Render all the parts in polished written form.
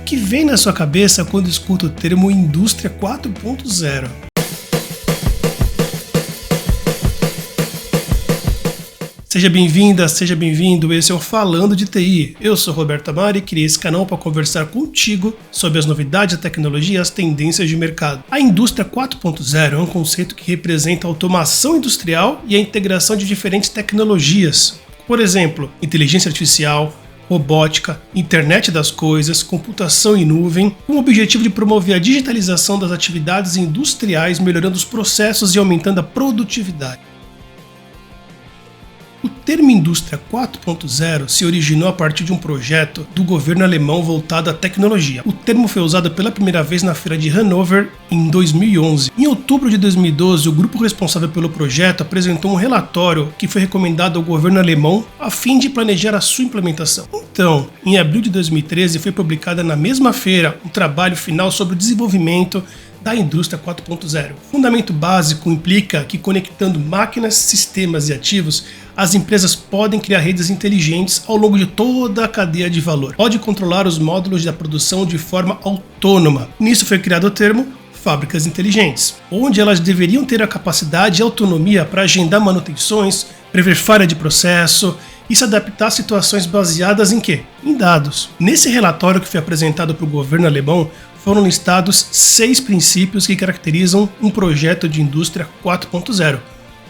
O que vem na sua cabeça quando escuta o termo Indústria 4.0? Seja bem-vinda, seja bem-vindo, esse é o Falando de TI. Eu sou Roberto Amari e criei esse canal para conversar contigo sobre as novidades da tecnologia e as tendências de mercado. A Indústria 4.0 é um conceito que representa a automação industrial e a integração de diferentes tecnologias. Por exemplo, inteligência artificial, robótica, internet das coisas, computação em nuvem, com o objetivo de promover a digitalização das atividades industriais, melhorando os processos e aumentando a produtividade. O termo Indústria 4.0 se originou a partir de um projeto do governo alemão voltado à tecnologia. O termo foi usado pela primeira vez na feira de Hannover em 2011. Em outubro de 2012, o grupo responsável pelo projeto apresentou um relatório que foi recomendado ao governo alemão a fim de planejar a sua implementação. Então, em abril de 2013, foi publicada na mesma feira um trabalho final sobre o desenvolvimento da Indústria 4.0. O fundamento básico implica que, conectando máquinas, sistemas e ativos, as empresas podem criar redes inteligentes ao longo de toda a cadeia de valor. Pode controlar os módulos da produção de forma autônoma. Nisso foi criado o termo fábricas inteligentes, onde elas deveriam ter a capacidade e autonomia para agendar manutenções, prever falha de processo e se adaptar a situações baseadas em quê? Em dados. Nesse relatório que foi apresentado para o governo alemão, foram listados 6 princípios que caracterizam um projeto de indústria 4.0.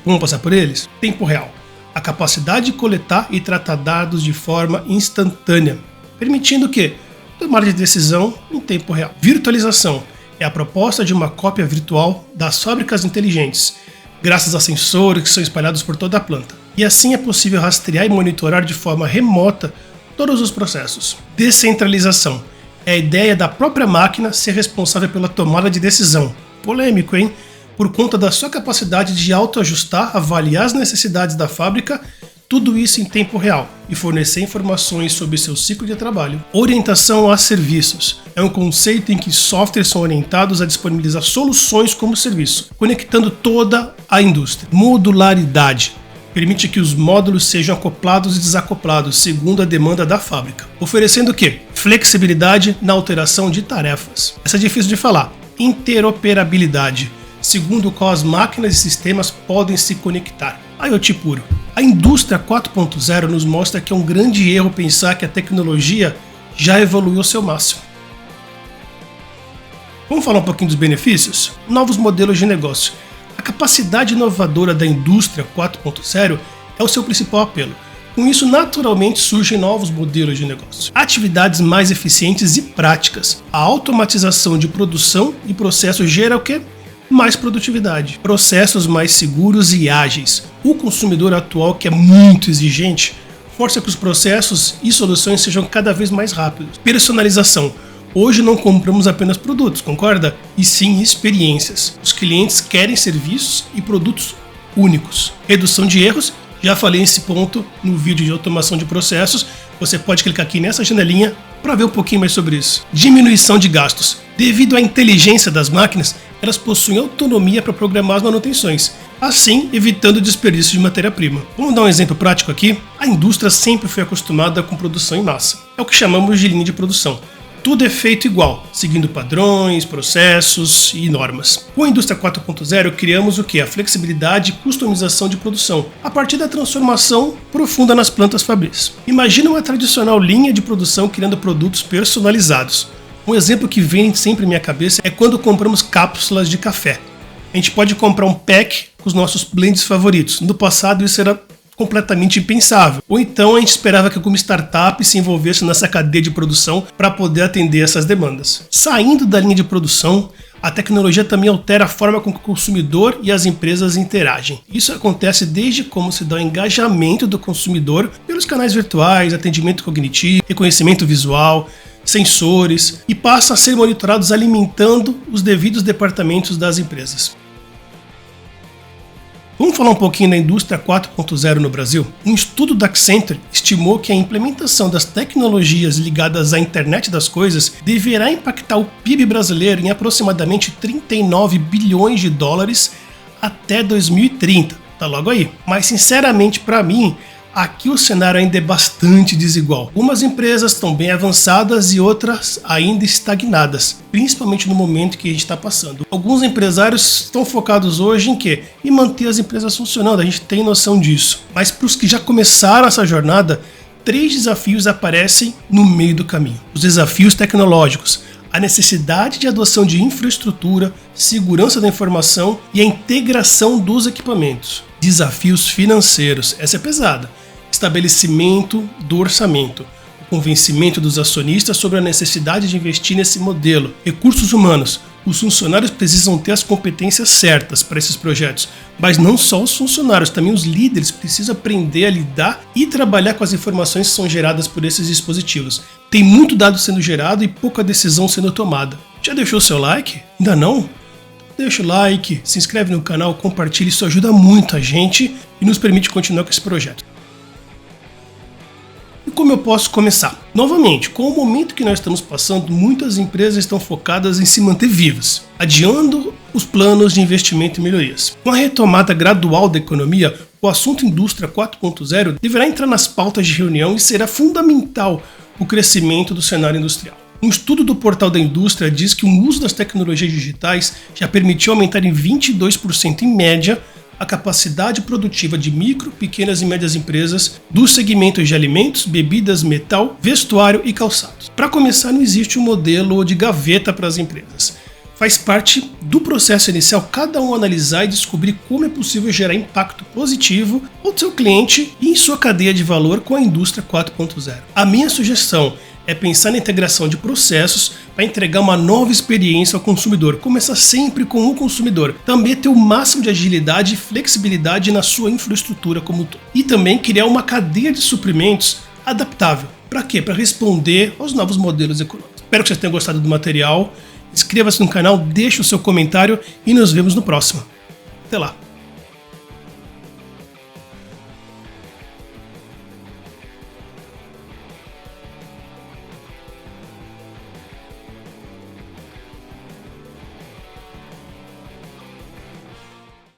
Vamos passar por eles? Tempo real. A capacidade de coletar e tratar dados de forma instantânea, permitindo que tomada de decisão em tempo real. Virtualização é a proposta de uma cópia virtual das fábricas inteligentes, graças a sensores que são espalhados por toda a planta. E assim é possível rastrear e monitorar de forma remota todos os processos. Descentralização é a ideia da própria máquina ser responsável pela tomada de decisão. Polêmico, hein? Por conta da sua capacidade de autoajustar, avaliar as necessidades da fábrica, tudo isso em tempo real, e fornecer informações sobre seu ciclo de trabalho. Orientação a serviços é um conceito em que softwares são orientados a disponibilizar soluções como serviço, conectando toda a indústria. Modularidade permite que os módulos sejam acoplados e desacoplados segundo a demanda da fábrica, oferecendo o quê? Flexibilidade na alteração de tarefas. Essa é difícil de falar. Interoperabilidade, segundo o qual as máquinas e sistemas podem se conectar. IoT puro. A indústria 4.0 nos mostra que é um grande erro pensar que a tecnologia já evoluiu ao seu máximo. Vamos falar um pouquinho dos benefícios? Novos modelos de negócio. A capacidade inovadora da indústria 4.0 é o seu principal apelo. Com isso, naturalmente surgem novos modelos de negócio. Atividades mais eficientes e práticas. A automatização de produção e processos gera o quê? Mais produtividade. Processos mais seguros e ágeis. O consumidor atual, que é muito exigente, força que os processos e soluções sejam cada vez mais rápidos. Personalização. Hoje não compramos apenas produtos, concorda? E sim experiências. Os clientes querem serviços e produtos únicos. Redução de erros, já falei nesse ponto no vídeo de automação de processos. Você pode clicar aqui nessa janelinha para ver um pouquinho mais sobre isso. Diminuição de gastos. Devido à inteligência das máquinas, elas possuem autonomia para programar as manutenções, assim evitando o desperdício de matéria-prima. Vamos dar um exemplo prático aqui? A indústria sempre foi acostumada com produção em massa. É o que chamamos de linha de produção. Tudo é feito igual, seguindo padrões, processos e normas. Com a Indústria 4.0 criamos o que? A flexibilidade e customização de produção, a partir da transformação profunda nas plantas fabris. Imagina uma tradicional linha de produção criando produtos personalizados. Um exemplo que vem sempre em minha cabeça é quando compramos cápsulas de café. A gente pode comprar um pack com os nossos blends favoritos. No passado isso era completamente impensável. Ou então a gente esperava que alguma startup se envolvesse nessa cadeia de produção para poder atender essas demandas. Saindo da linha de produção, a tecnologia também altera a forma com que o consumidor e as empresas interagem. Isso acontece desde como se dá o engajamento do consumidor pelos canais virtuais, atendimento cognitivo, reconhecimento visual, sensores, e passa a ser monitorados alimentando os devidos departamentos das empresas. Vamos falar um pouquinho da indústria 4.0 no Brasil? Um estudo da Accenture estimou que a implementação das tecnologias ligadas à internet das coisas deverá impactar o PIB brasileiro em aproximadamente 39 bilhões de dólares até 2030. Tá logo aí. Mas sinceramente, para mim, Aqui o cenário ainda é bastante desigual. Algumas empresas estão bem avançadas e outras ainda estagnadas, principalmente no momento que a gente está passando. Alguns empresários estão focados hoje em quê? Em manter as empresas funcionando, a gente tem noção disso. Mas para os que já começaram essa jornada, 3 desafios aparecem no meio do caminho. Os desafios tecnológicos, a necessidade de adoção de infraestrutura, segurança da informação e a integração dos equipamentos. Desafios financeiros, essa é pesada. Estabelecimento do orçamento, o convencimento dos acionistas sobre a necessidade de investir nesse modelo. Recursos humanos, os funcionários precisam ter as competências certas para esses projetos, mas não só os funcionários, também os líderes precisam aprender a lidar e trabalhar com as informações que são geradas por esses dispositivos. Tem muito dado sendo gerado e pouca decisão sendo tomada. Já deixou seu like? Ainda não? Deixa o like, se inscreve no canal, compartilha, isso ajuda muito a gente e nos permite continuar com esse projeto. E como eu posso começar? Novamente, com o momento que nós estamos passando, muitas empresas estão focadas em se manter vivas, adiando os planos de investimento e melhorias. Com a retomada gradual da economia, o assunto Indústria 4.0 deverá entrar nas pautas de reunião e será fundamental o crescimento do cenário industrial. Um estudo do Portal da Indústria diz que o uso das tecnologias digitais já permitiu aumentar em 22% em média a capacidade produtiva de micro, pequenas e médias empresas dos segmentos de alimentos, bebidas, metal, vestuário e calçados. Para começar, não existe um modelo de gaveta para as empresas. Faz parte do processo inicial cada um analisar e descobrir como é possível gerar impacto positivo ao seu cliente e em sua cadeia de valor com a indústria 4.0. A minha sugestão é pensar na integração de processos para entregar uma nova experiência ao consumidor. Começar sempre com o consumidor. Também ter o máximo de agilidade e flexibilidade na sua infraestrutura como um todo. E também criar uma cadeia de suprimentos adaptável. Para quê? Para responder aos novos modelos econômicos. Espero que vocês tenham gostado do material. Inscreva-se no canal, deixe o seu comentário e nos vemos no próximo. Até lá!